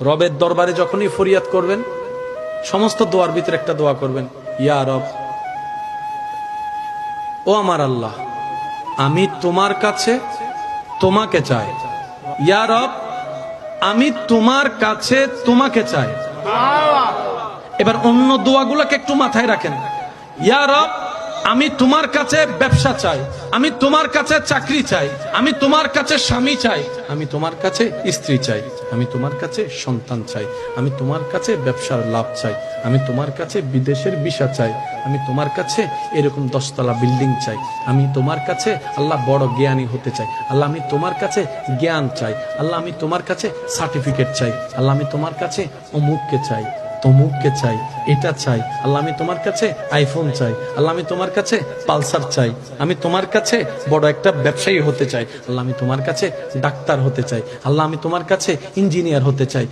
রবের দরবারে যখনই ফরিয়াদ করবেন, সমস্ত দোয়ার ভিতরে একটা দোয়া করবেন, ইয়া রব, ও আমার আল্লাহ, আমি তোমার কাছে তোমাকে চাই। ইয়া রব, আমি তোমার কাছে তোমাকে চাই। এবার অন্য দোয়াগুলোকে একটু মাথায় রাখেন। ইয়া রব, আমি তোমার কাছে ব্যবসা চাই, আমি তোমার কাছে চাকরি চাই, আমি তোমার কাছে স্বামী চাই, আমি তোমার কাছে স্ত্রী চাই, আমি তোমার কাছে সন্তান চাই, আমি তোমার কাছে ব্যবসার লাভ চাই, আমি তোমার কাছে বিদেশের ভিসা চাই, আমি তোমার কাছে এরকম 10 তলা বিল্ডিং চাই, আমি তোমার কাছে আল্লাহ বড় জ্ঞানী হতে চাই, আল্লাহ আমি তোমার কাছে জ্ঞান চাই, আল্লাহ আমি তোমার কাছে সার্টিফিকেট চাই, আল্লাহ আমি তোমার কাছে অমুককে চাই, তমুককে চাই, এটা চাই, আল্লাহ আমি তোমার কাছে আইফোন চাই, আল্লাহ আমি তোমার কাছে পালসার চাই, আমি তোমার কাছে বড় একটা ব্যবসায়ী হতে চাই, আল্লাহ আমি তোমার কাছে ডাক্তার হতে চাই, আল্লাহ আমি তোমার কাছে ইঞ্জিনিয়ার হতে চাই।